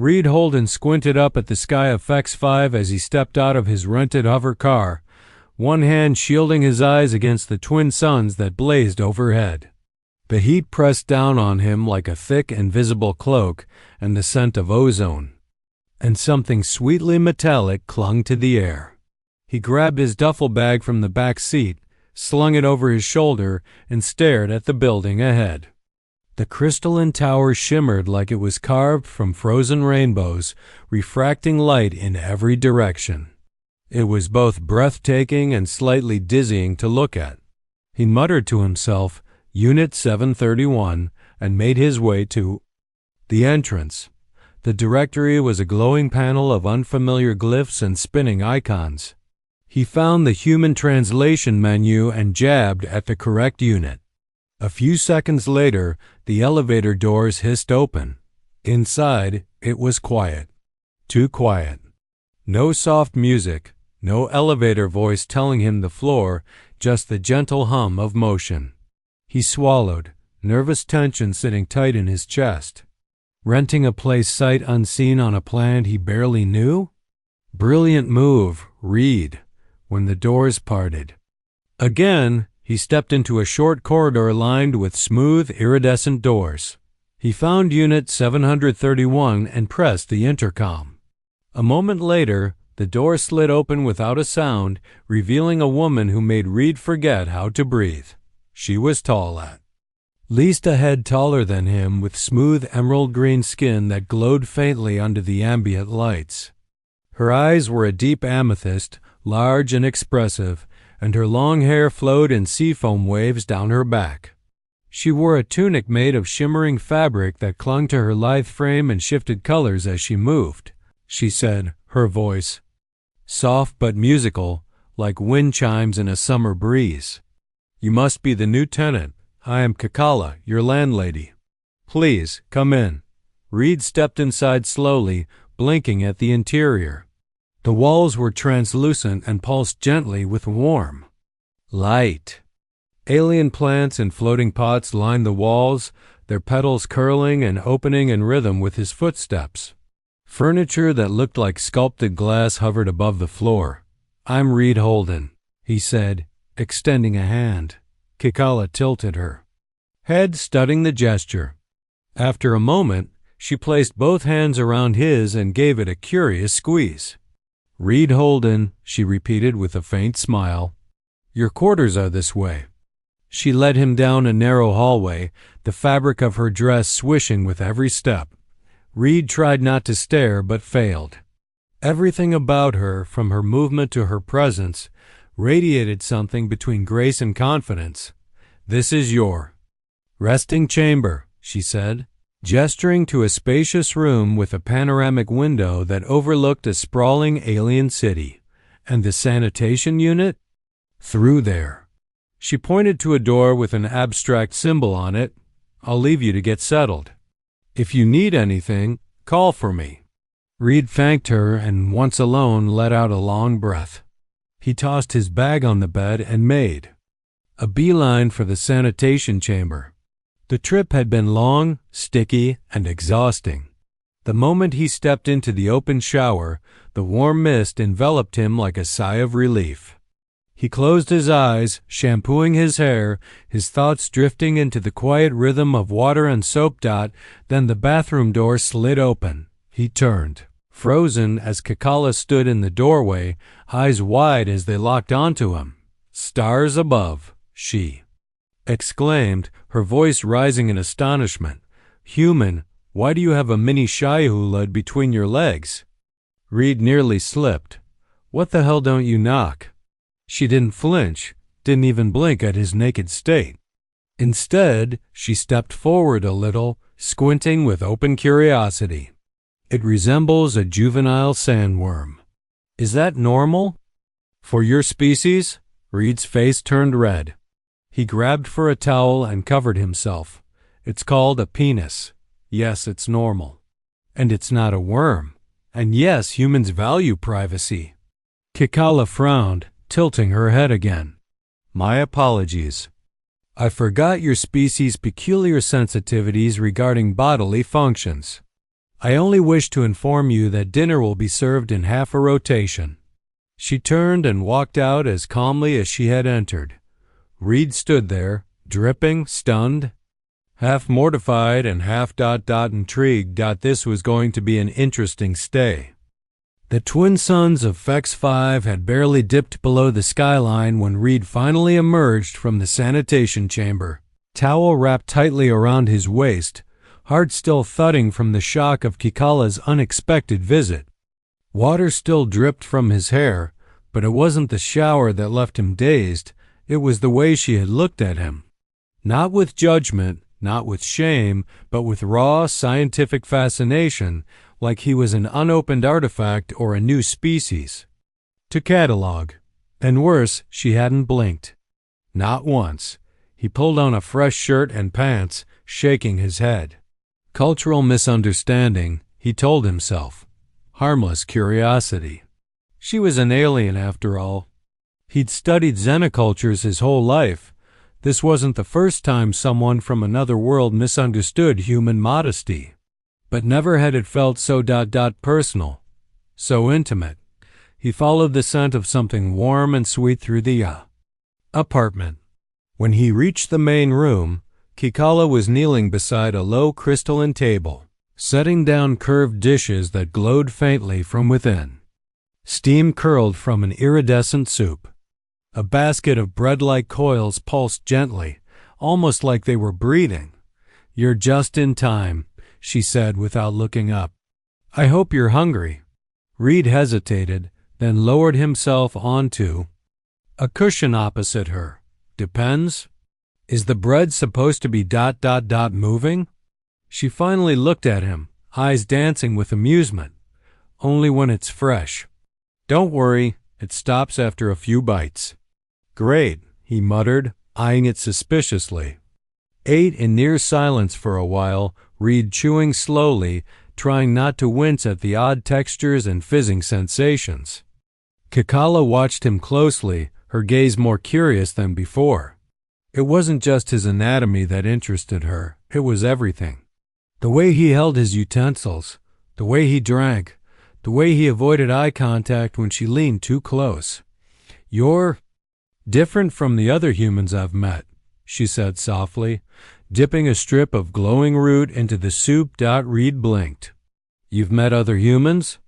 Reed Holden squinted up at the sky of phex 5 as he stepped out of his rented hover car, one hand shielding his eyes against the twin suns that blazed overhead. The heat pressed down on him like a thick, invisible cloak, and the scent of ozone. And something sweetly metallic clung to the air. He grabbed his duffel bag from the back seat, slung it over his shoulder, and stared at the building ahead. The crystalline tower shimmered like it was carved from frozen rainbows, refracting light in every direction. It was both breathtaking and slightly dizzying to look at. He muttered to himself, Unit 731, and made his way to the entrance. The directory was a glowing panel of unfamiliar glyphs and spinning icons. He found the human translation menu and jabbed at the correct unit. A few seconds later, the elevator doors hissed open. Inside, it was quiet. Too quiet. No soft music, no elevator voice telling him the floor, just the gentle hum of motion. He swallowed, nervous tension sitting tight in his chest. Renting a place sight unseen on a planet he barely knew? Brilliant move, Reed, when the doors parted. Again, he stepped into a short corridor lined with smooth, iridescent doors. He found Unit 731 and pressed the intercom. A moment later, the door slid open without a sound, revealing a woman who made Reed forget how to breathe. She was tall at least a head taller than him, with smooth emerald green skin that glowed faintly under the ambient lights. Her eyes were a deep amethyst, large and expressive, and her long hair flowed in seafoam waves down her back. She wore a tunic made of shimmering fabric that clung to her lithe frame and shifted colors as she moved. She said, her voice soft but musical, like wind chimes in a summer breeze. You must be the new tenant. I am Kikala, your landlady. Please, come in. Reed stepped inside slowly, blinking at the interior. The walls were translucent and pulsed gently with warm light. Alien plants in floating pots lined the walls, their petals curling and opening in rhythm with his footsteps. Furniture that looked like sculpted glass hovered above the floor. I'm Reed Holden, he said, extending a hand. Kikala tilted her head, studying the gesture. After a moment, she placed both hands around his and gave it a curious squeeze. Reed Holden, she repeated with a faint smile. Your quarters are this way. She led him down a narrow hallway, the fabric of her dress swishing with every step. Reed tried not to stare but failed. Everything about her, from her movement to her presence, radiated something between grace and confidence. This is your resting chamber, she said, gesturing to a spacious room with a panoramic window that overlooked a sprawling alien city. And the sanitation unit? Through there. She pointed to a door with an abstract symbol on it. I'll leave you to get settled. If you need anything, call for me. Reed thanked her and, once alone, let out a long breath. He tossed his bag on the bed and made a beeline for the sanitation chamber. The trip had been long, sticky, and exhausting. The moment he stepped into the open shower, the warm mist enveloped him like a sigh of relief. He closed his eyes, shampooing his hair, his thoughts drifting into the quiet rhythm of water and soap. Then the bathroom door slid open. He turned, frozen as Kikala stood in the doorway, eyes wide as they locked onto him. Stars above, she exclaimed, her voice rising in astonishment. Human, why do you have a mini shai-hulud between your legs? Reed nearly slipped. What the hell don't you knock? She didn't flinch, didn't even blink at his naked state. Instead, she stepped forward a little, squinting with open curiosity. It resembles a juvenile sandworm. Is that normal? For your species? Reed's face turned red. He grabbed for a towel and covered himself. It's called a penis. Yes, it's normal. And it's not a worm. And yes, humans value privacy. Kikala frowned, tilting her head again. My apologies. I forgot your species' peculiar sensitivities regarding bodily functions. I only wish to inform you that dinner will be served in half a rotation." She turned and walked out as calmly as she had entered. Reed stood there, dripping, stunned, half mortified and half intrigued. This was going to be an interesting stay. The twin suns of phex 5 had barely dipped below the skyline when Reed finally emerged from the sanitation chamber, towel wrapped tightly around his waist, heart still thudding from the shock of Kikala's unexpected visit. Water still dripped from his hair, but it wasn't the shower that left him dazed, it was the way she had looked at him. Not with judgment, not with shame, but with raw scientific fascination, like he was an unopened artifact or a new species to catalog. And worse, she hadn't blinked. Not once. He pulled on a fresh shirt and pants, shaking his head. Cultural misunderstanding, he told himself. Harmless curiosity. She was an alien after all. He'd studied xenocultures his whole life. This wasn't the first time someone from another world misunderstood human modesty. But never had it felt so personal, so intimate. He followed the scent of something warm and sweet through the apartment. When he reached the main room, Kikala was kneeling beside a low crystalline table, setting down curved dishes that glowed faintly from within. Steam curled from an iridescent soup. A basket of bread-like coils pulsed gently, almost like they were breathing. "You're just in time," she said without looking up. "I hope you're hungry." Reed hesitated, then lowered himself onto a cushion opposite her. "Depends. Is the bread supposed to be moving?" She finally looked at him, eyes dancing with amusement. "Only when it's fresh. Don't worry, it stops after a few bites." "Great," he muttered, eyeing it suspiciously. Ate in near silence for a while, Reed chewing slowly, trying not to wince at the odd textures and fizzing sensations. Kikala watched him closely, her gaze more curious than before. It wasn't just his anatomy that interested her, it was everything. The way he held his utensils, the way he drank, the way he avoided eye contact when she leaned too close. "You're different from the other humans I've met," she said softly, dipping a strip of glowing root into the soup. Reed blinked. "You've met other humans?"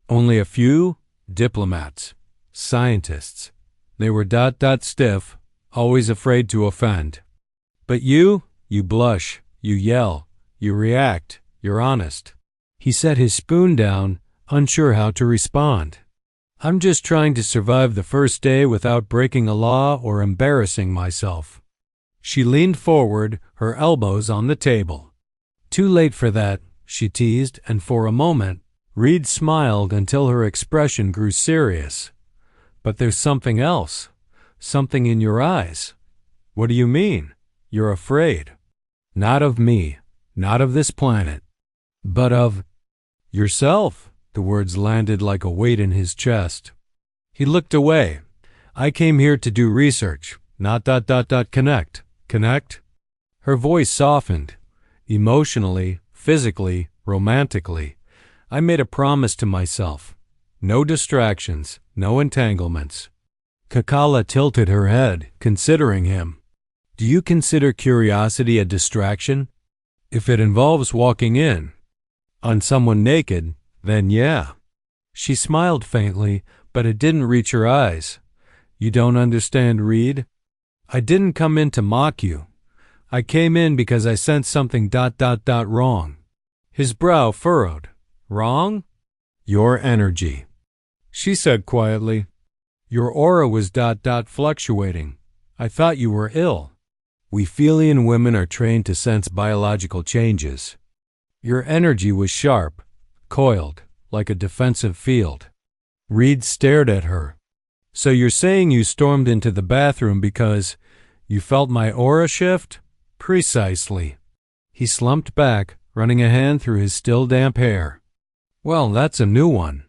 "Only a few. Diplomats. Scientists. They were stiff, always afraid to offend. But you blush, you yell, you react, you're honest." He set his spoon down, unsure how to respond. "I'm just trying to survive the first day without breaking a law or embarrassing myself." She leaned forward, her elbows on the table. "Too late for that," she teased, and for a moment, Reed smiled until her expression grew serious. "But there's something else. Something in your eyes." "What do you mean?" "You're afraid." "Not of me, not of this planet, but of yourself." The words landed like a weight in his chest. He looked away. "I came here to do research, not connect. Connect?" Her voice softened. Emotionally, physically, romantically. "I made a promise to myself. No distractions, no entanglements." Kikala tilted her head, considering him. "Do you consider curiosity a distraction? If it involves walking in on someone naked, then yeah." She smiled faintly, but it didn't reach her eyes. "You don't understand, Reed. I didn't come in to mock you. I came in because I sensed something wrong." His brow furrowed. "Wrong?" "Your energy," she said quietly. "Your aura was fluctuating. I thought you were ill. We Felian women are trained to sense biological changes. Your energy was sharp, coiled, like a defensive field." Reed stared at her. "So you're saying you stormed into the bathroom because you felt my aura shift?" "Precisely." He slumped back, running a hand through his still damp hair. "Well, that's a new one."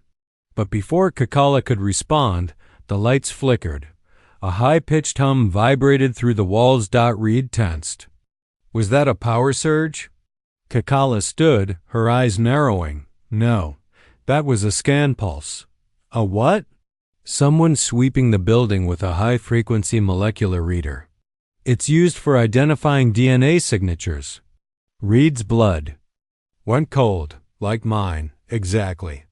But before Kikala could respond, the lights flickered. A high-pitched hum vibrated through the walls. Reed tensed. Was that a power surge? Kikala stood, her eyes narrowing. No, that was a scan pulse. A what? Someone sweeping the building with a high-frequency molecular reader. It's used for identifying DNA signatures. Reed's blood went cold, like mine, exactly.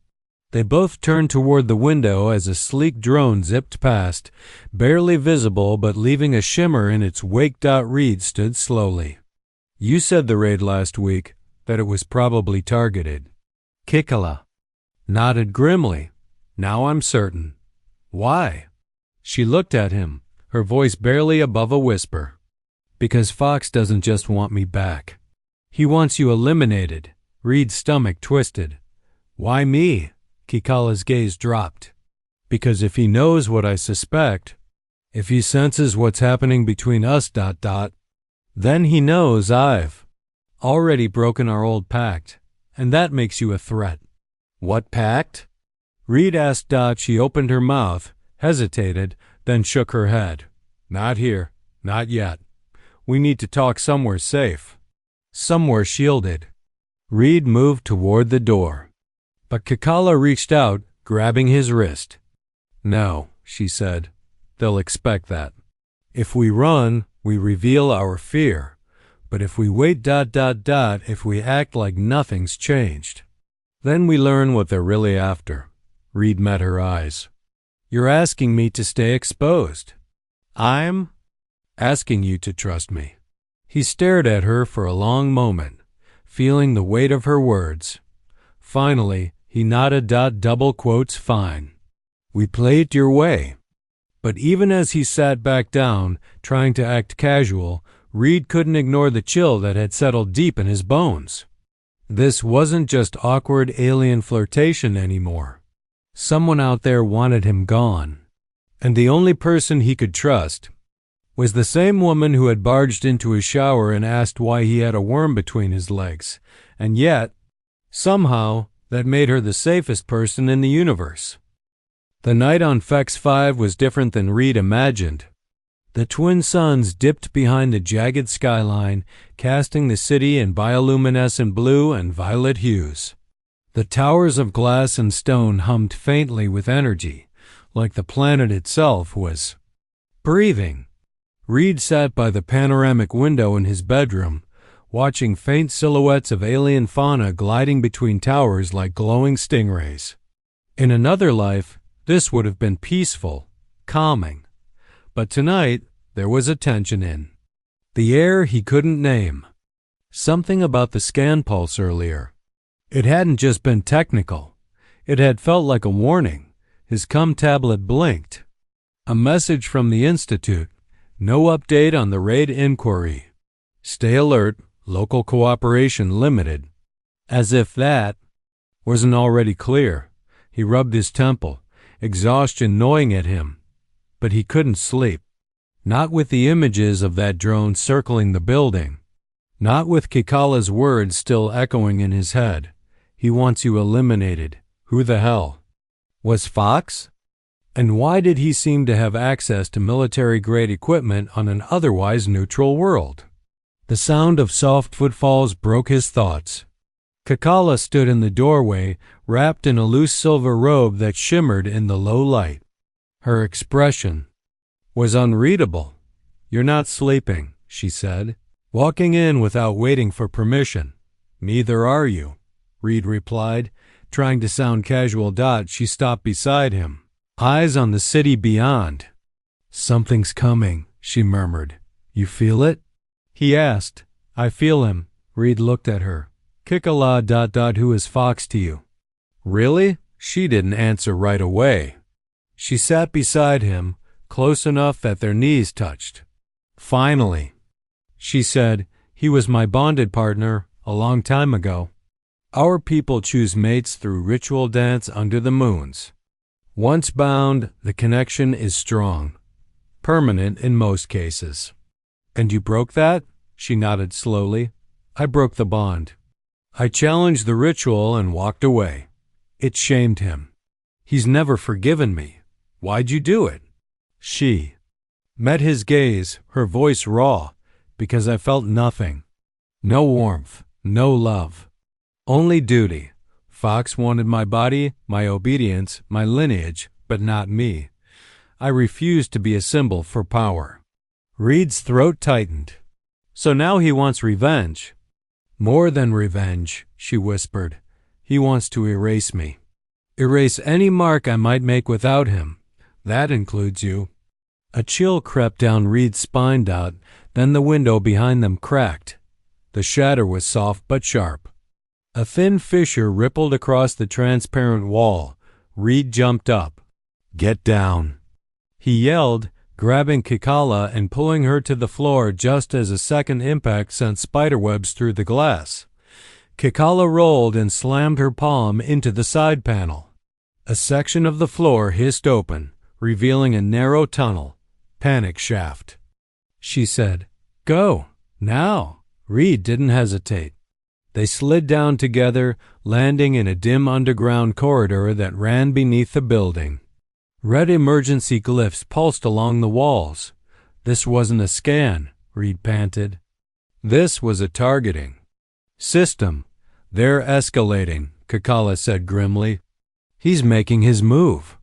They both turned toward the window as a sleek drone zipped past, barely visible but leaving a shimmer in its wake. Reed stood slowly. You said the raid last week, that it was probably targeted. Kikala nodded grimly. Now I'm certain. Why? She looked at him, her voice barely above a whisper. Because Fox doesn't just want me back. He wants you eliminated. Reed's stomach twisted. Why me? Kikala's gaze dropped. Because if he knows what I suspect, if he senses what's happening between us, then he knows I've already broken our old pact, and that makes you a threat. What pact? Reed asked. She opened her mouth, hesitated, then shook her head. Not here, not yet. We need to talk somewhere safe, somewhere shielded. Reed moved toward the door. But Kikala reached out, grabbing his wrist. No, she said. They'll expect that. If we run, we reveal our fear. But if we wait, if we act like nothing's changed, then we learn what they're really after. Reed met her eyes. You're asking me to stay exposed. I'm asking you to trust me. He stared at her for a long moment, feeling the weight of her words. Finally, he nodded. Fine. We play it your way. But even as he sat back down, trying to act casual, Reed couldn't ignore the chill that had settled deep in his bones. This wasn't just awkward alien flirtation anymore. Someone out there wanted him gone. And the only person he could trust was the same woman who had barged into his shower and asked why he had a worm between his legs. And yet, somehow, that made her the safest person in the universe. The night on phex 5 was different than Reed imagined. The twin suns dipped behind the jagged skyline, casting the city in bioluminescent blue and violet hues. The towers of glass and stone hummed faintly with energy, like the planet itself was breathing. Reed sat by the panoramic window in his bedroom, watching faint silhouettes of alien fauna gliding between towers like glowing stingrays. In another life, this would have been peaceful, calming. But tonight, there was a tension in the air he couldn't name. Something about the scan pulse earlier. It hadn't just been technical. It had felt like a warning. His tablet blinked. A message from the Institute. No update on the raid inquiry. Stay alert. Local cooperation limited. As if that wasn't already clear. He rubbed his temple, exhaustion gnawing at him. But he couldn't sleep. Not with the images of that drone circling the building. Not with Kikala's words still echoing in his head. He wants you eliminated. Who the hell was Fox? And why did he seem to have access to military-grade equipment on an otherwise neutral world? The sound of soft footfalls broke his thoughts. Kikala stood in the doorway, wrapped in a loose silver robe that shimmered in the low light. Her expression was unreadable. You're not sleeping, she said, walking in without waiting for permission. Neither are you, Reed replied, trying to sound casual. She stopped beside him, eyes on the city beyond. Something's coming, she murmured. You feel it? He asked. I feel him. Reed looked at her. Kikala. Who is Fox to you? Really? She didn't answer right away. She sat beside him, close enough that their knees touched. Finally, she said, he was my bonded partner a long time ago. Our people choose mates through ritual dance under the moons. Once bound, the connection is strong, permanent in most cases. And you broke that? She nodded slowly. I broke the bond. I challenged the ritual and walked away. It shamed him. He's never forgiven me. Why'd you do it? She met his gaze, her voice raw, because I felt nothing. No warmth, No love. Only duty. Fox wanted my body, my obedience, my lineage, but not me. I refused to be a symbol for power. Reed's throat tightened. So now he wants revenge. More than revenge, she whispered. He wants to erase me. Erase any mark I might make without him. That includes you. A chill crept down Reed's spine. Then the window behind them cracked. The shatter was soft but sharp. A thin fissure rippled across the transparent wall. Reed jumped up. Get down. He yelled, grabbing Kikala and pulling her to the floor just as a second impact sent spiderwebs through the glass. Kikala rolled and slammed her palm into the side panel. A section of the floor hissed open, revealing a narrow tunnel. Panic shaft. She said, "Go, now." Reed didn't hesitate. They slid down together, landing in a dim underground corridor that ran beneath the building. Red emergency glyphs pulsed along the walls. This wasn't a scan, Reed panted. This was a targeting. System. They're escalating, Kikala said grimly. He's making his move.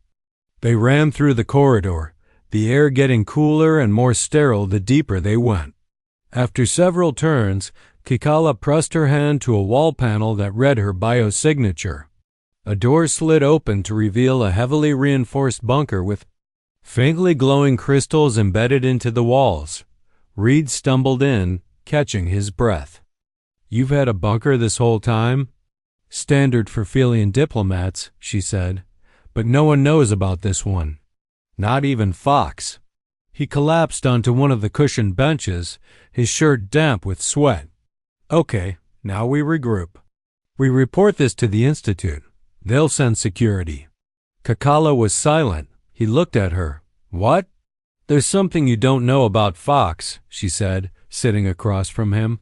They ran through the corridor, the air getting cooler and more sterile the deeper they went. After several turns, Kikala pressed her hand to a wall panel that read her biosignature. A door slid open to reveal a heavily reinforced bunker with faintly glowing crystals embedded into the walls. Reed stumbled in, catching his breath. "You've had a bunker this whole time?" "Standard for Phelian diplomats," she said. "But no one knows about this one. Not even Fox." He collapsed onto one of the cushioned benches, his shirt damp with sweat. "Okay, now we regroup. We report this to the Institute. They'll send security." Kikala was silent. He looked at her. "What?" "There's something you don't know about Fox," she said, sitting across from him.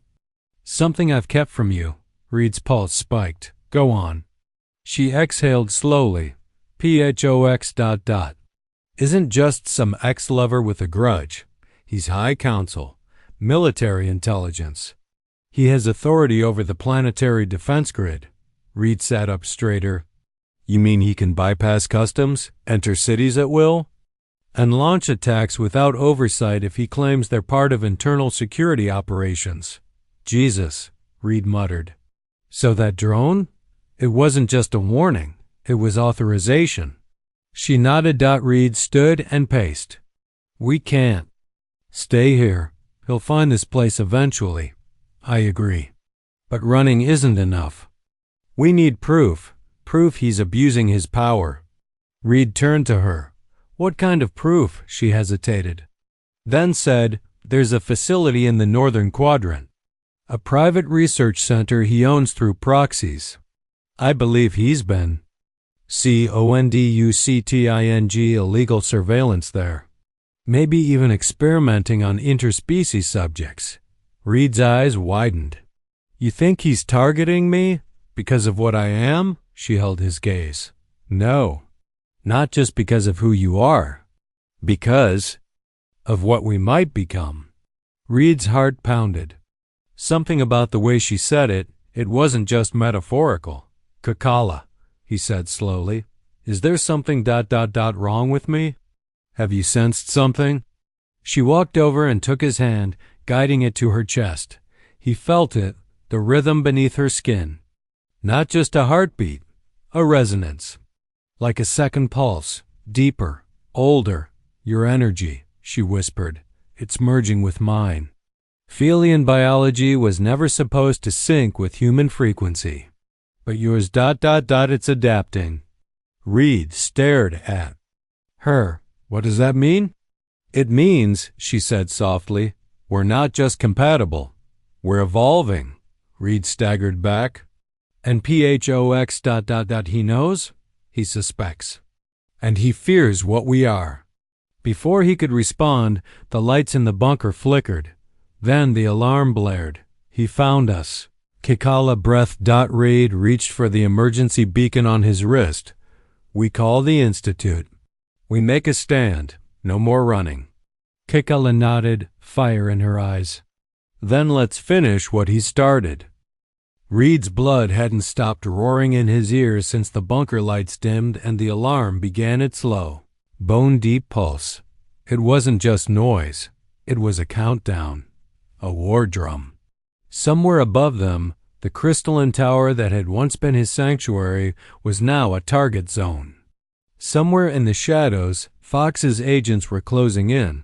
"Something I've kept from you." Reed's pulse spiked. "Go on." She exhaled slowly. "PHOX ... Isn't just some ex-lover with a grudge. He's High Council, military intelligence. He has authority over the planetary defense grid." Reed sat up straighter. "You mean he can bypass customs, enter cities at will, and launch attacks without oversight if he claims they're part of internal security operations?" "Jesus," Reed muttered. "So that drone? It wasn't just a warning. It was authorization." She nodded. Reed stood and paced. "We can't. Stay here. He'll find this place eventually." "I agree. But running isn't enough. We need proof. Proof he's abusing his power." Reed turned to her. "What kind of proof?" She hesitated. Then said, "There's a facility in the northern quadrant. A private research center he owns through proxies. I believe he's been conducting illegal surveillance there. Maybe even experimenting on interspecies subjects." Reed's eyes widened. "You think he's targeting me because of what I am?" She held his gaze. "No, not just because of who you are. Because of what we might become." Reed's heart pounded. Something about the way she said it wasn't just metaphorical. "Kikala," he said slowly, "is there something ... wrong with me? Have you sensed something?" She walked over and took his hand, guiding it to her chest. He felt it, the rhythm beneath her skin. Not just a heartbeat, a resonance. Like a second pulse, deeper, older. "Your energy," she whispered. "It's merging with mine." Phelian biology was never supposed to sync with human frequency. "But yours ... it's adapting." Reed stared at her. "What does that mean?" "It means," she said softly, "we're not just compatible. We're evolving." Reed staggered back. "And PHOX ... he knows? He suspects. And he fears what we are." Before he could respond, the lights in the bunker flickered. Then the alarm blared. "He found us." Kikala breathed. Reed reached for the emergency beacon on his wrist. "We call the Institute. We make a stand. No more running." Kikala nodded, fire in her eyes. "Then let's finish what he started." Reed's blood hadn't stopped roaring in his ears since the bunker lights dimmed and the alarm began its low, bone-deep pulse. It wasn't just noise. It was a countdown, a war drum. Somewhere above them, the crystalline tower that had once been his sanctuary was now a target zone. Somewhere in the shadows, Fox's agents were closing in,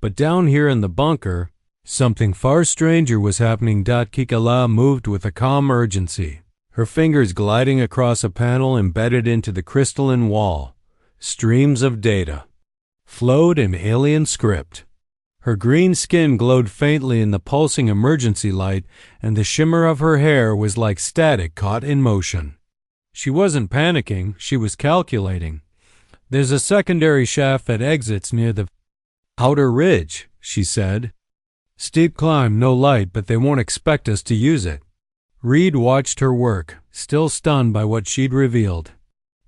but down here in the bunker, something far stranger was happening. Kikala moved with a calm urgency, her fingers gliding across a panel embedded into the crystalline wall. Streams of data flowed in alien script. Her green skin glowed faintly in the pulsing emergency light, and the shimmer of her hair was like static caught in motion. She wasn't panicking, she was calculating. "There's a secondary shaft that exits near the outer ridge," she said. "Steep climb, no light, but they won't expect us to use it." Reed watched her work, still stunned by what she'd revealed.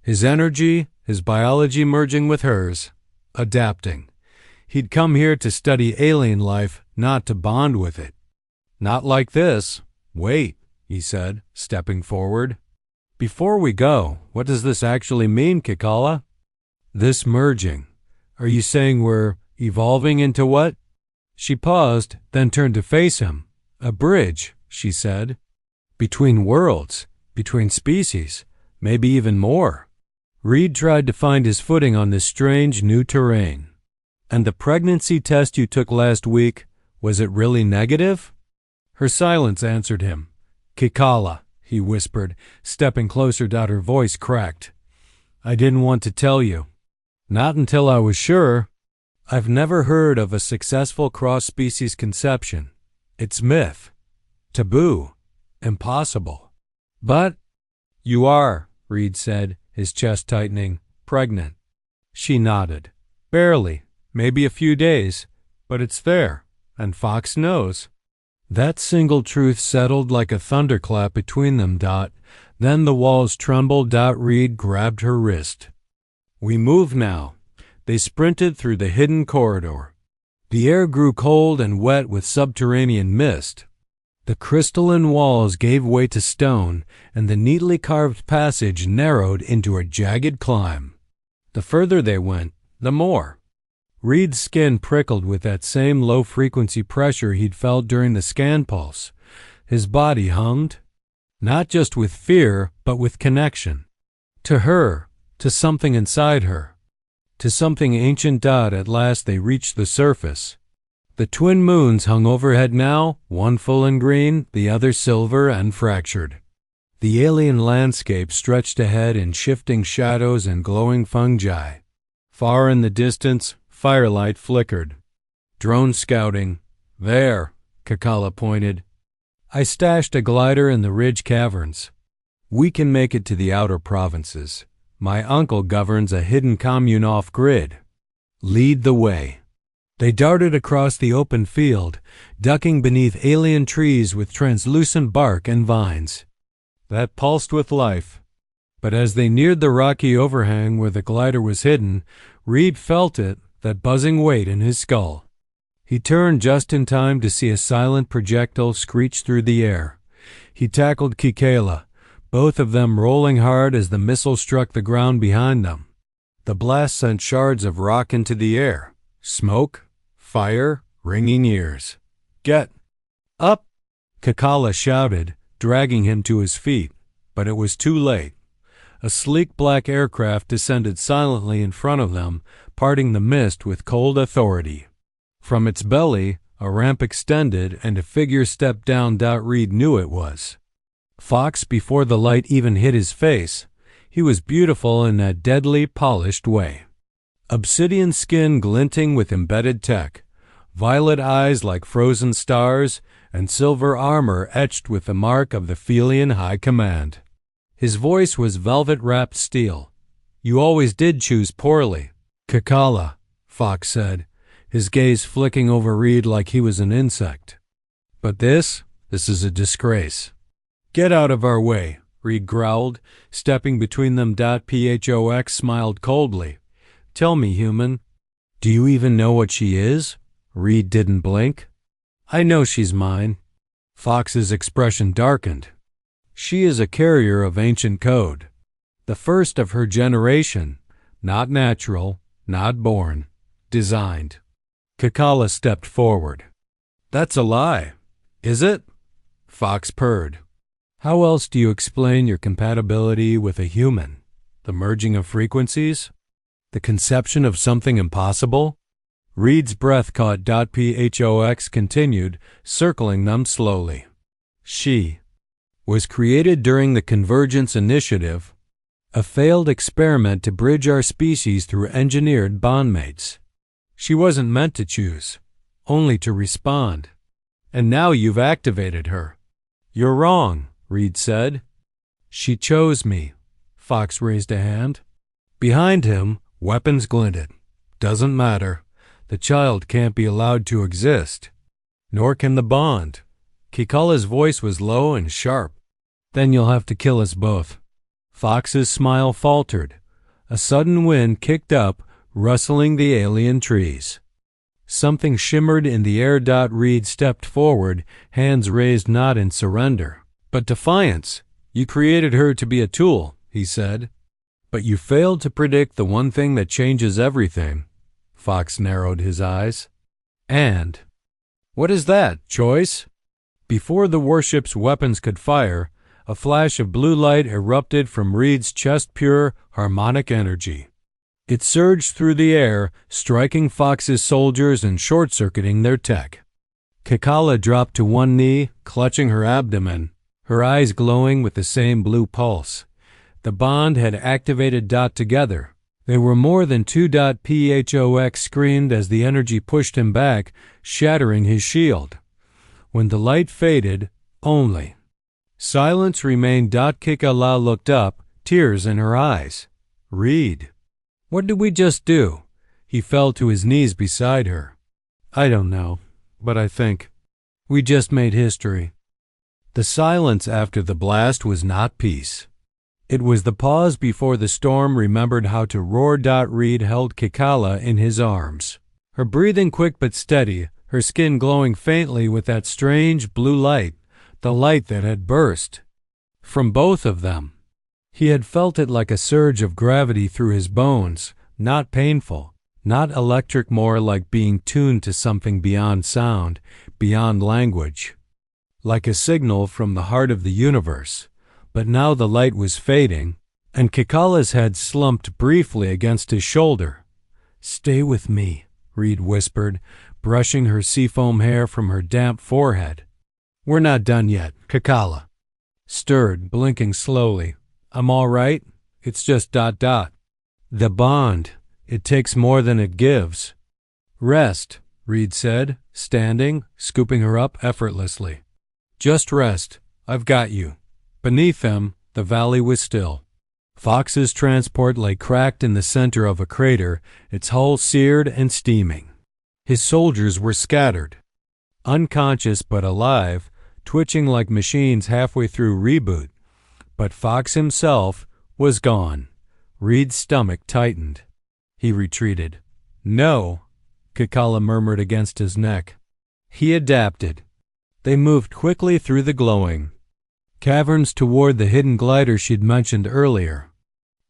His energy, his biology merging with hers, adapting. He'd come here to study alien life, not to bond with it. "Not like this. Wait," he said, stepping forward. "Before we go, what does this actually mean, Kikala?" "This merging. Are you saying we're evolving into what?" She paused, then turned to face him. "A bridge," she said. "Between worlds, between species, maybe even more." Reed tried to find his footing on this strange new terrain. "And the pregnancy test you took last week, was it really negative?" Her silence answered him. "Kikala," he whispered, stepping closer. Her voice cracked. "I didn't want to tell you. Not until I was sure. I've never heard of a successful cross-species conception. It's myth, taboo, impossible." "But—" "You are," Reed said, his chest tightening, "pregnant." She nodded. "Barely. Maybe a few days. But it's there, and Fox knows." That single truth settled like a thunderclap between them. Then the walls trembled. Reed grabbed her wrist. "We move now." They sprinted through the hidden corridor. The air grew cold and wet with subterranean mist. The crystalline walls gave way to stone, and the neatly carved passage narrowed into a jagged climb. The further they went, the more. Reed's skin prickled with that same low-frequency pressure he'd felt during the scan pulse. His body hummed, not just with fear, but with connection. To her, to something inside her, to something ancient. At last they reached the surface. The twin moons hung overhead now, one full and green, the other silver and fractured. The alien landscape stretched ahead in shifting shadows and glowing fungi. Far in the distance, firelight flickered. "Drone scouting. There," Kikala pointed. "I stashed a glider in the ridge caverns. We can make it to the outer provinces. My uncle governs a hidden commune off-grid. Lead the way." They darted across the open field, ducking beneath alien trees with translucent bark and vines that pulsed with life. But as they neared the rocky overhang where the glider was hidden, Reed felt it, that buzzing weight in his skull. He turned just in time to see a silent projectile screech through the air. He tackled Kikala, both of them rolling hard as the missile struck the ground behind them. The blast sent shards of rock into the air. Smoke, fire, ringing ears. "Get up!" Kikala shouted, dragging him to his feet, but it was too late. A sleek black aircraft descended silently in front of them, parting the mist with cold authority. From its belly, a ramp extended and a figure stepped down. Reed knew it was Fox before the light even hit his face. He was beautiful in that deadly, polished way. Obsidian skin glinting with embedded tech, violet eyes like frozen stars, and silver armor etched with the mark of the Felian High Command. His voice was velvet-wrapped steel. "You always did choose poorly, Kikala," Fox said, his gaze flicking over Reed like he was an insect. "But this is a disgrace." "Get out of our way," Reed growled, stepping between them. Phox smiled coldly. "Tell me, human, do you even know what she is?" Reed didn't blink. "I know she's mine." Fox's expression darkened. She is a carrier of ancient code, the first of her generation, not natural, not born, designed. Kikala stepped forward. That's a lie, is it? Fox purred. How else do you explain your compatibility with a human? The merging of frequencies? The conception of something impossible? Reed's breath caught. Phox continued, circling them slowly. She was created during the Convergence Initiative, a failed experiment to bridge our species through engineered bondmates. She wasn't meant to choose, only to respond. And now you've activated her. You're wrong, Reed said. She chose me. Fox raised a hand. Behind him, weapons glinted. Doesn't matter. The child can't be allowed to exist. Nor can the bond. Kikala's voice was low and sharp. Then you'll have to kill us both. Fox's smile faltered. A sudden wind kicked up, rustling the alien trees. Something shimmered in the air. Reed stepped forward, hands raised not in surrender, but defiance. You created her to be a tool, he said. But you failed to predict the one thing that changes everything. Fox narrowed his eyes. And? What is that, choice? Before the warship's weapons could fire, a flash of blue light erupted from Reed's chest, pure, harmonic energy. It surged through the air, striking Fox's soldiers and short-circuiting their tech. Kikala dropped to one knee, clutching her abdomen, her eyes glowing with the same blue pulse. The bond had activated. Together, they were more than two. Phox screamed as the energy pushed him back, shattering his shield. When the light faded, only silence remained. Kikala looked up, tears in her eyes. Reed. What did we just do? He fell to his knees beside her. I don't know, but I think we just made history. The silence after the blast was not peace. It was the pause before the storm remembered how to roar. Reed held Kikala in his arms, her breathing quick but steady, her skin glowing faintly with that strange blue light, the light that had burst from both of them. He had felt it like a surge of gravity through his bones, not painful, not electric, more like being tuned to something beyond sound, beyond language, like a signal from the heart of the universe. But now the light was fading, and Kikala's head slumped briefly against his shoulder. Stay with me, Reed whispered, brushing her seafoam hair from her damp forehead. We're not done yet. Kikala stirred, blinking slowly. I'm all right. It's just ... The bond. It takes more than it gives. Rest, Reed said, standing, scooping her up effortlessly. Just rest. I've got you. Beneath them, the valley was still. Fox's transport lay cracked in the center of a crater, its hull seared and steaming. His soldiers were scattered, unconscious but alive, twitching like machines halfway through reboot. But Fox himself was gone. Reed's stomach tightened. He retreated. No, Kikala murmured against his neck. He adapted. They moved quickly through the glowing caverns toward the hidden glider she'd mentioned earlier.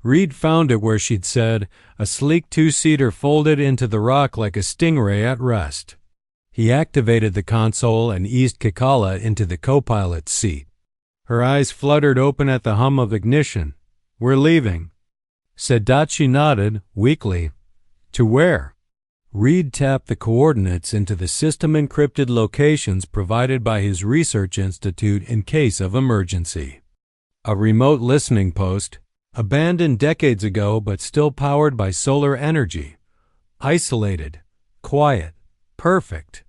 Reed found it where she'd said, a sleek two-seater folded into the rock like a stingray at rest. He activated the console and eased Kikala into the co-pilot's seat. Her eyes fluttered open at the hum of ignition. We're leaving, said. She nodded, weakly. To where? Reed tapped the coordinates into the system-encrypted locations provided by his research institute in case of emergency. A remote listening post, abandoned decades ago but still powered by solar energy. Isolated, quiet, perfect.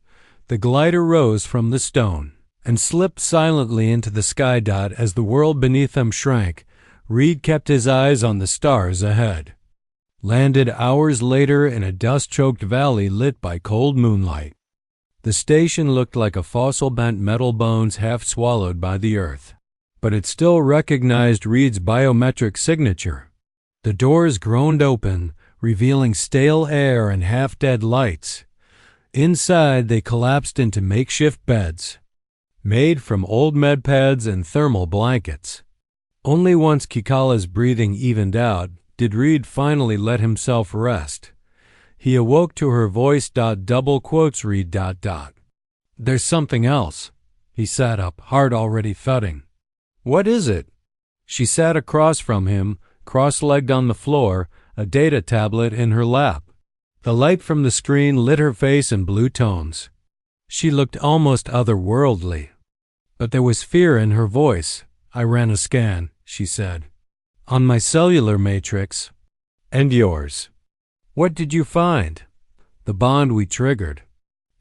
The glider rose from the stone and slipped silently into the sky. As the world beneath them shrank, Reed kept his eyes on the stars ahead. Landed hours later in a dust-choked valley lit by cold moonlight. The station looked like a fossil, bent metal bones half swallowed by the earth. But it still recognized Reed's biometric signature. The doors groaned open, revealing stale air and half-dead lights. Inside, they collapsed into makeshift beds. made from old med pads and thermal blankets. Only once Kikala's breathing evened out did Reed finally let himself rest. He awoke to her voice. Double quotes Reed. There's something else. He sat up, heart already thudding. What is it? She sat across from him, cross-legged on the floor, a data tablet in her lap. The light from the screen lit her face in blue tones. She looked almost otherworldly. But there was fear in her voice. I ran a scan, she said. On my cellular matrix. And yours. What did you find? The bond we triggered.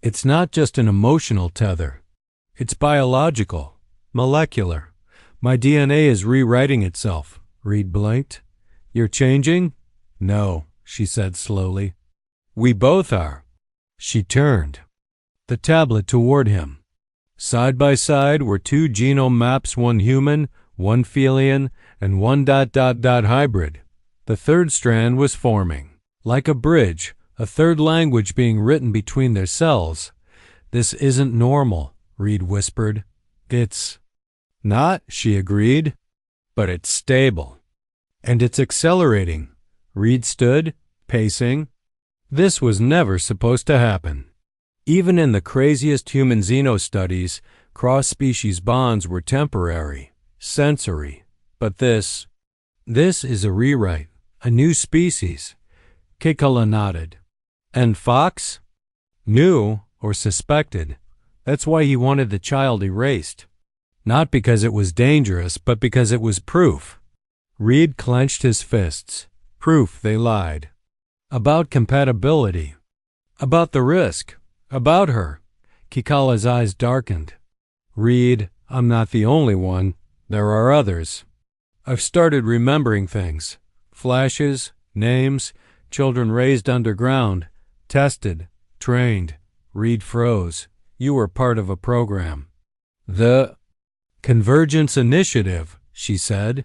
It's not just an emotional tether. It's biological, molecular. My DNA is rewriting itself. Reed blinked. You're changing? No, she said slowly. We both are. She turned the tablet toward him. Side by side were two genome maps, one human, one Felian, and one ... hybrid. The third strand was forming. Like a bridge, a third language being written between their cells. This isn't normal, Reed whispered. It's not, she agreed, but it's stable. And it's accelerating. Reed stood, pacing. This was never supposed to happen. Even in the craziest human xeno studies, cross-species bonds were temporary, sensory. But this is a rewrite, a new species. Kikala nodded. And Fox? Knew, or suspected. That's why he wanted the child erased. Not because it was dangerous, but because it was proof. Reed clenched his fists. Proof they lied. About compatibility. About the risk. About her. Kikala's eyes darkened. Reed, I'm not the only one. There are others. I've started remembering things. Flashes, names, children raised underground, tested, trained. Reed froze. You were part of a program. The Convergence Initiative, she said.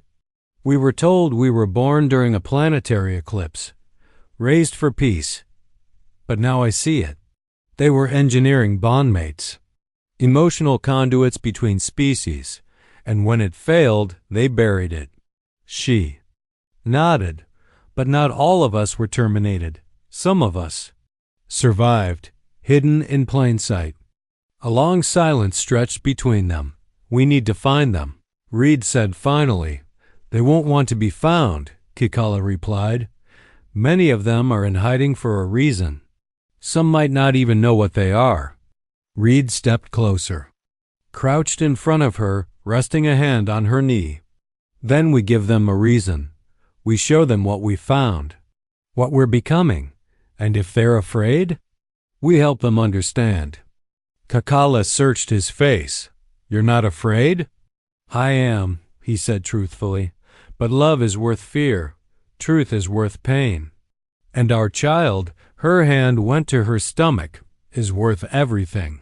We were told we were born during a planetary eclipse. Raised for peace. But now I see it. They were engineering bondmates. Emotional conduits between species. And when it failed, they buried it. She nodded. But not all of us were terminated. Some of us survived, hidden in plain sight. A long silence stretched between them. We need to find them, Reed said finally. They won't want to be found, Kikala replied. Many of them are in hiding for a reason. Some might not even know what they are. Reed stepped closer, crouched in front of her, resting a hand on her knee. Then we give them a reason. We show them what we found, what we're becoming, and if they're afraid, we help them understand. Kikala searched his face. You're not afraid? I am, he said truthfully, but love is worth fear. Truth is worth pain. And our child, her hand went to her stomach, is worth everything.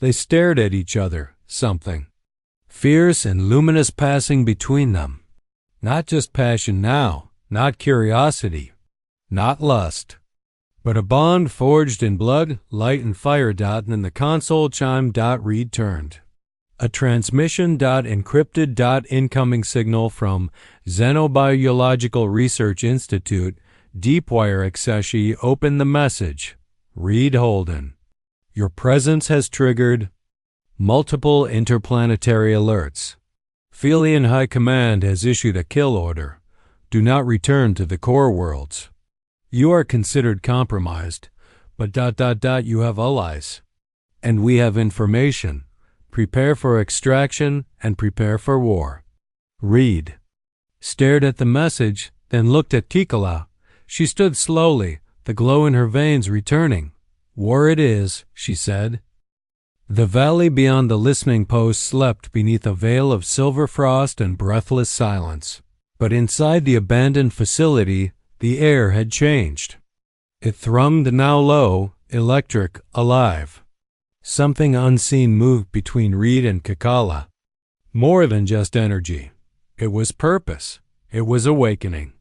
They stared at each other, something fierce and luminous passing between them. Not just passion now, not curiosity, not lust, but a bond forged in blood, light, and fire. And the console chime. Reed turned. A transmission. Encrypted. Incoming signal from Xenobiological Research Institute. Deepwire accessi. Open the message. Reed Holden. Your presence has triggered multiple interplanetary alerts. Felian High Command has issued a kill order. Do not return to the core worlds. You are considered compromised, but ... you have allies. And we have information. Prepare for extraction and prepare for war. Reed stared at the message, then looked at Kikala. She stood slowly, the glow in her veins returning. War it is, she said. The valley beyond the listening post slept beneath a veil of silver frost and breathless silence. But inside the abandoned facility, the air had changed. It thrummed now low, electric, alive. Something unseen moved between Reed and Kikala. More than just energy. It was purpose. It was awakening.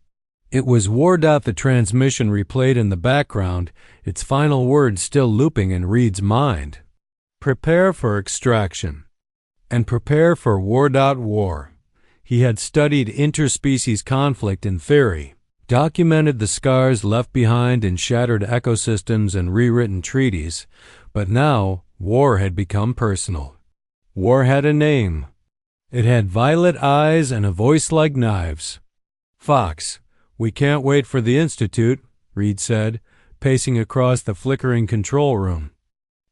It was war. The transmission replayed in the background, its final words still looping in Reed's mind. Prepare for extraction. and prepare for war. He had studied interspecies conflict in theory, documented the scars left behind in shattered ecosystems and rewritten treaties, but now war had become personal. War had a name. It had violet eyes and a voice like knives. "Fox, we can't wait for the Institute," Reed said, pacing across the flickering control room.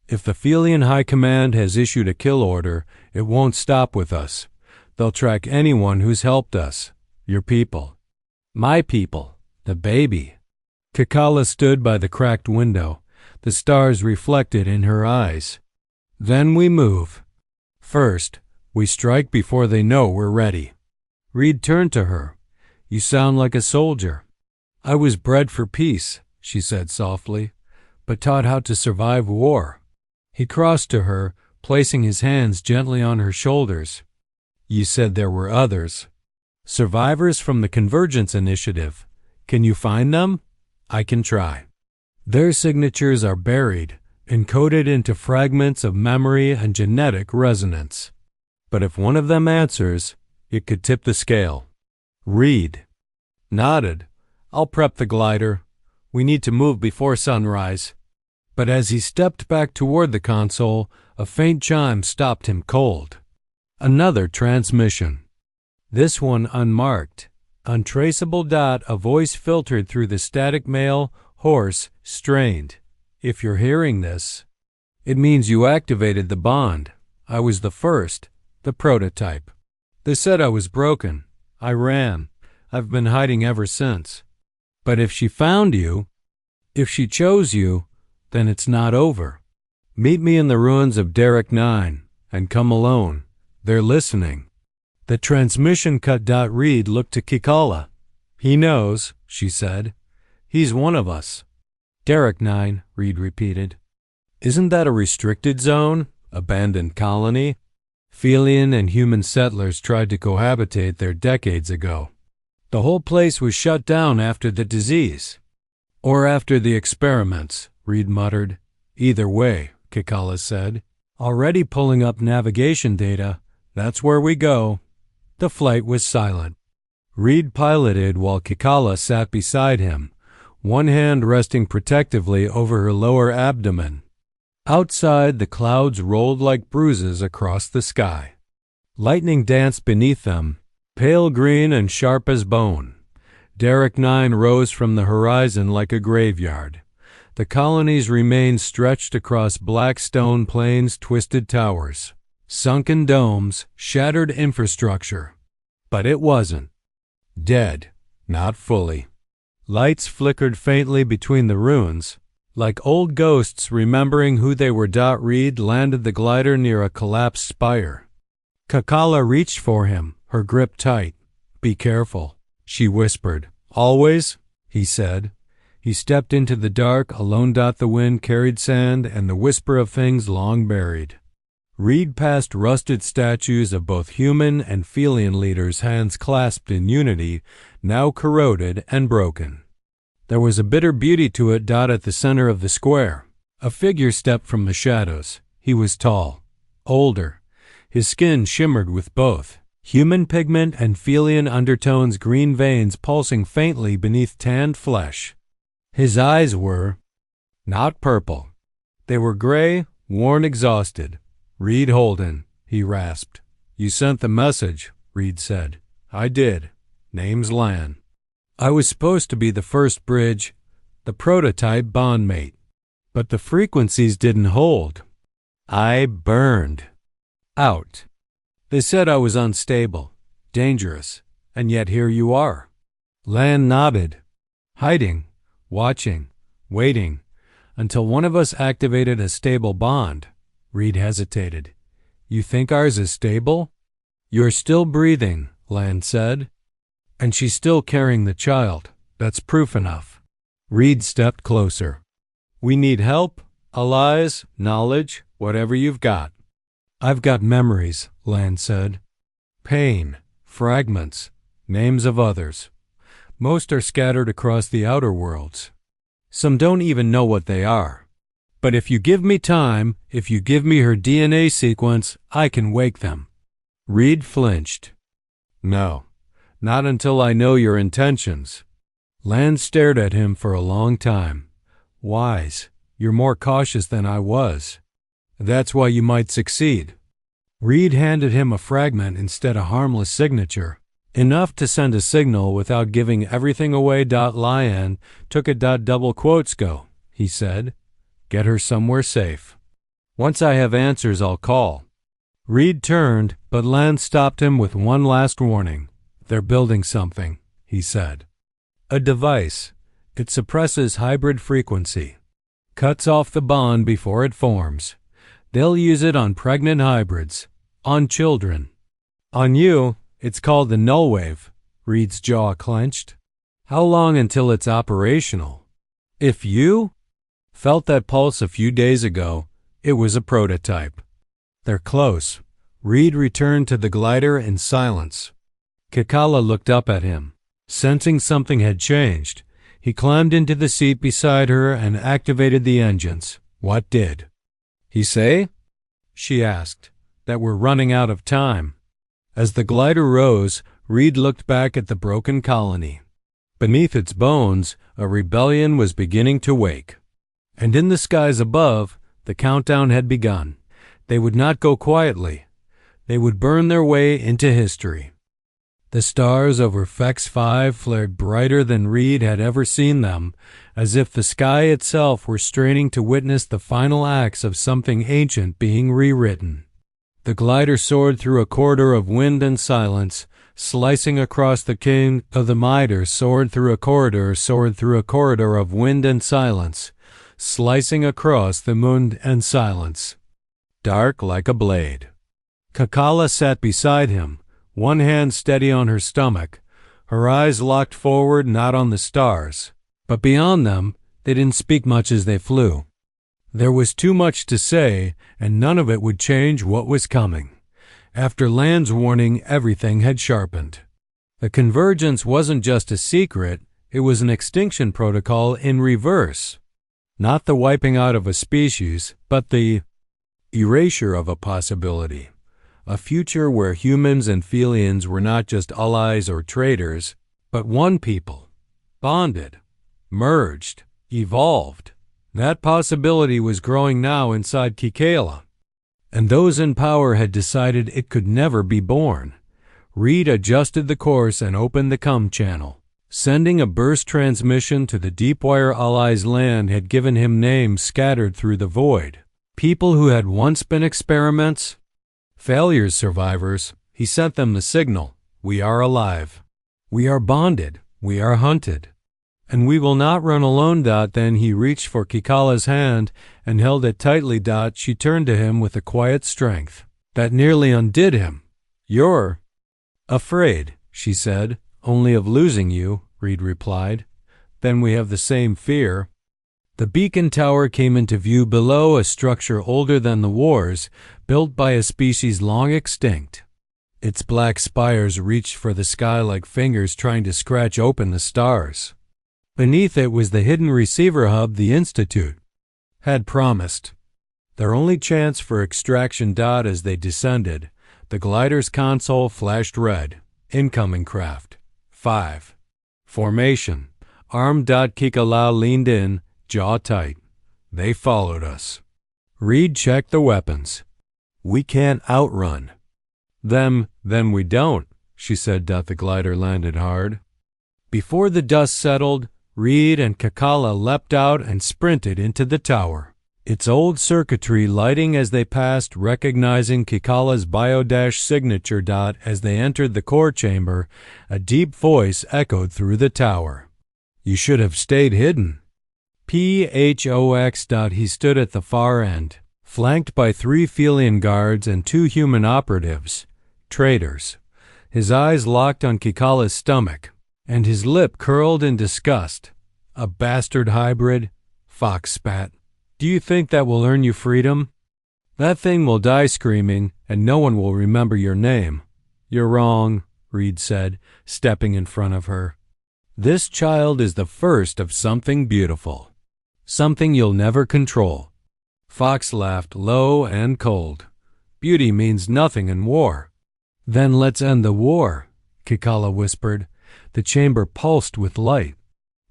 "If the Felian High Command has issued a kill order, it won't stop with us. They'll track anyone who's helped us. Your people." "My people. The baby." Kikala stood by the cracked window, the stars reflected in her eyes. "Then we move. First, we strike before they know we're ready." Reed turned to her. "You sound like a soldier." "I was bred for peace," she said softly, "but taught how to survive war." He crossed to her, placing his hands gently on her shoulders. "You said there were others. Survivors from the Convergence Initiative. Can you find them?" "I can try. Their signatures are buried, encoded into fragments of memory and genetic resonance. But if one of them answers, it could tip the scale." Reed nodded. "I'll prep the glider. We need to move before sunrise." But as he stepped back toward the console, a faint chime stopped him cold. Another transmission. This one unmarked. Untraceable dot, a voice filtered through the static mail, hoarse, strained. "If you're hearing this, it means you activated the bond. I was the first, the prototype. They said I was broken. I ran. I've been hiding ever since. But if she found you, if she chose you, then it's not over. Meet me in the ruins of Derek 9, and come alone. They're listening." The transmission cut. Reed looked to Kikala. "He knows," she said. "He's one of us." "Derek 9, Reed repeated. "Isn't that a restricted zone? Abandoned colony?" Felian and human settlers tried to cohabitate there decades ago. "The whole place was shut down after the disease." "Or after the experiments," Reed muttered. "Either way," Kikala said. "Already pulling up navigation data. That's where we go." The flight was silent. Reed piloted while Kikala sat beside him, one hand resting protectively over her lower abdomen. Outside, the clouds rolled like bruises across the sky. Lightning danced beneath them, pale green and sharp as bone. Derek 9 rose from the horizon like a graveyard. The colony's remains stretched across black stone plains, twisted towers, sunken domes, shattered infrastructure. But it wasn't. Dead, not fully. Lights flickered faintly between the ruins, like old ghosts remembering who they were. Reed landed the glider near a collapsed spire. Kikala reached for him, her grip tight. "Be careful," she whispered. "Always," he said. He stepped into the dark, alone. The wind carried sand and the whisper of things long buried. Reed passed rusted statues of both human and Felian leaders, hands clasped in unity, now corroded and broken. There was a bitter beauty to it. At the center of the square, a figure stepped from the shadows. He was tall, older. His skin shimmered with both human pigment and Felian undertones, green veins pulsing faintly beneath tanned flesh. His eyes were not purple. They were gray, worn, exhausted. "Reed Holden," he rasped. "You sent the message," Reed said. "I did. Name's Lan. I was supposed to be the first bridge, the prototype bondmate. But the frequencies didn't hold. I burned out. They said I was unstable, dangerous, and yet here you are." Lan nodded. "Hiding, watching, waiting, until one of us activated a stable bond." Reed hesitated. "You think ours is stable?" "You're still breathing," Lan said. "And she's still carrying the child. That's proof enough." Reed stepped closer. "We need help, allies, knowledge, whatever you've got." "I've got memories," Lan said. "Pain, fragments, names of others. Most are scattered across the outer worlds. Some don't even know what they are. But if you give me time, if you give me her DNA sequence, I can wake them, Reed flinched. No, not until I know your intentions. Land stared at him for a long time. Wise, you're more cautious than I was. That's why you might succeed. Reed handed him a fragment instead a harmless signature. Enough to send a signal without giving everything away. Lion took a double quotes go, he said. Get her somewhere safe. Once I have answers, I'll call. Reed turned, but Land stopped him with one last warning. They're building something, he said. A device. It suppresses hybrid frequency. Cuts off the bond before it forms. They'll use it on pregnant hybrids. On children. On you, it's called the null wave. Reed's jaw clenched. How long until it's operational? If you felt that pulse a few days ago, it was a prototype. They're close. Reed returned to the glider in silence. Kikala looked up at him. Sensing something had changed, he climbed into the seat beside her and activated the engines. What did he say? She asked. That we're running out of time. As the glider rose, Reed looked back at the broken colony. Beneath its bones, a rebellion was beginning to wake. And in the skies above, the countdown had begun. They would not go quietly. They would burn their way into history. The stars over phex 5 flared brighter than Reed had ever seen them, as if the sky itself were straining to witness the final acts of something ancient being rewritten. The glider soared through a corridor of wind and silence, slicing across the king of the mitre soared through a corridor of wind and silence, slicing across the moon and silence. Dark like a blade. Kikala sat beside him, one hand steady on her stomach, her eyes locked forward, not on the stars. But beyond them, they didn't speak much as they flew. There was too much to say, and none of it would change what was coming. After Land's warning, everything had sharpened. The convergence wasn't just a secret, it was an extinction protocol in reverse. Not the wiping out of a species, but the erasure of a possibility. A future where humans and Felians were not just allies or traitors, but one people, bonded, merged, evolved. That possibility was growing now inside Kikala, and those in power had decided it could never be born. Reed adjusted the course and opened the COM channel. Sending a burst transmission to the Deepwire Allies land had given him names scattered through the void. People who had once been experiments, failures survivors. He sent them the signal. We are alive. We are bonded. We are hunted. And we will not run alone. Then he reached for Kikala's hand and held it tightly. She turned to him with a quiet strength that nearly undid him. You're afraid, she said. Only of losing you, Reed replied. Then we have the same fear. The beacon tower came into view below, a structure older than the wars, built by a species long extinct. Its black spires reached for the sky like fingers trying to scratch open the stars. Beneath it was the hidden receiver hub the Institute had promised. Their only chance for extraction. As they descended, the glider's console flashed red. Incoming craft. 5. Formation. Armed. Kikala leaned in, jaw tight. They followed us. Reed checked the weapons. We can't outrun them. Then we don't, she said. The glider landed hard. Before the dust settled, Reed and Kikala leapt out and sprinted into the tower, its old circuitry lighting as they passed, recognizing Kikala's bio-signature. As they entered the core chamber, a deep voice echoed through the tower. You should have stayed hidden. Phox. He stood at the far end, flanked by 3 Felian guards and 2 human operatives, traitors. His eyes locked on Kikala's stomach, and his lip curled in disgust. A bastard hybrid? Fox spat. Do you think that will earn you freedom? That thing will die screaming, and no one will remember your name. You're wrong, Reed said, stepping in front of her. This child is the first of something beautiful. Something you'll never control. Fox laughed low and cold. Beauty means nothing in war. Then let's end the war, Kikala whispered. The chamber pulsed with light.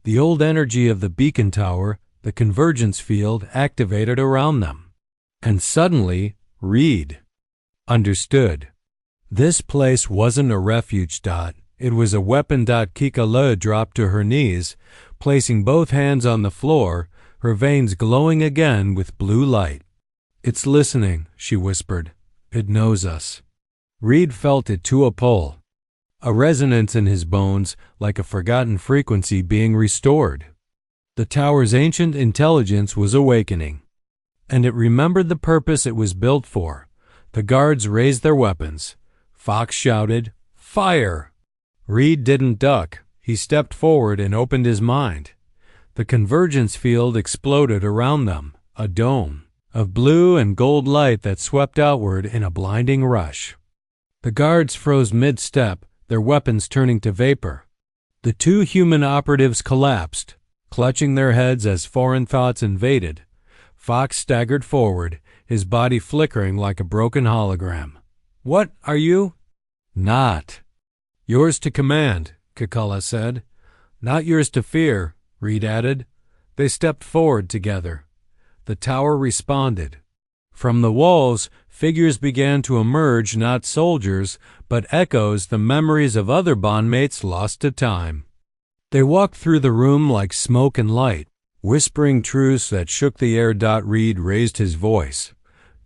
The old energy of the beacon tower, the convergence field, activated around them. And suddenly, Reed understood. This place wasn't a refuge. It was a weapon. Kikala dropped to her knees, placing both hands on the floor, her veins glowing again with blue light. It's listening, she whispered. It knows us. Reed felt it to a pull, a resonance in his bones like a forgotten frequency being restored. The tower's ancient intelligence was awakening, and it remembered the purpose it was built for. The guards raised their weapons. Fox shouted, "Fire!" Reed didn't duck. He stepped forward and opened his mind. The convergence field exploded around them, a dome of blue and gold light that swept outward in a blinding rush. The guards froze mid-step, their weapons turning to vapor. The two human operatives collapsed, clutching their heads as foreign thoughts invaded. Fox staggered forward, his body flickering like a broken hologram. "What are you?" "Not yours to command," Kikala said. "Not yours to fear," Reed added. They stepped forward together. The tower responded. From the walls, figures began to emerge, not soldiers, but echoes, the memories of other bondmates lost to time. They walked through the room like smoke and light, whispering truths that shook the air. Reed raised his voice.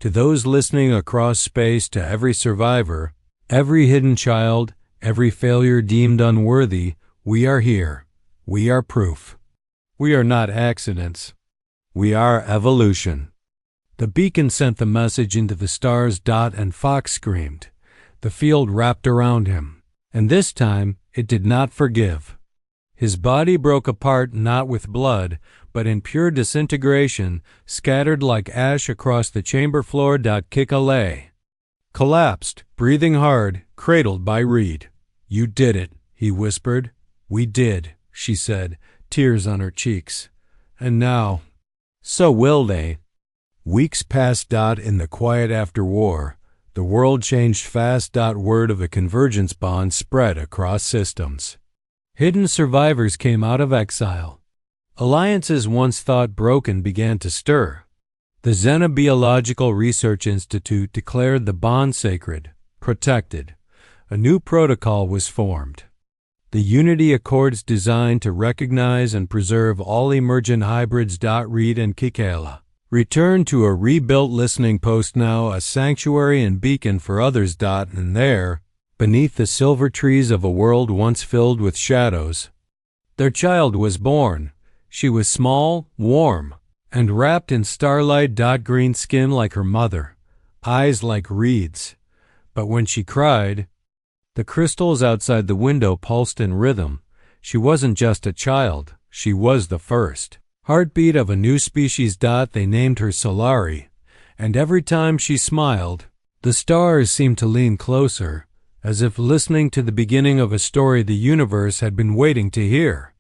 To those listening across space, to every survivor, every hidden child, every failure deemed unworthy, we are here. We are proof. We are not accidents. We are evolution. The beacon sent the message into the stars. And Fox screamed. The field wrapped around him, and this time it did not forgive. His body broke apart, not with blood, but in pure disintegration, scattered like ash across the chamber floor. Kikala collapsed, breathing hard, cradled by Reed. "You did it," he whispered. "We did," she said, tears on her cheeks. "And now, so will they." Weeks passed. In the quiet after war, the world changed fast. Word of the convergence bond spread across systems. Hidden survivors came out of exile. Alliances once thought broken began to stir. The Xenobiological Research Institute declared the bond sacred, protected. A new protocol was formed. The Unity Accords designed to recognize and preserve all emergent hybrids. Reed and Kikala returned to a rebuilt listening post, now a sanctuary and beacon for others. And there, beneath the silver trees of a world once filled with shadows, their child was born. She was small, warm, and wrapped in starlight. Green skin like her mother, eyes like reeds. But when she cried, the crystals outside the window pulsed in rhythm. She wasn't just a child, she was the first heartbeat of a new species. They named her Solari, and every time she smiled, the stars seemed to lean closer, as if listening to the beginning of a story the universe had been waiting to hear.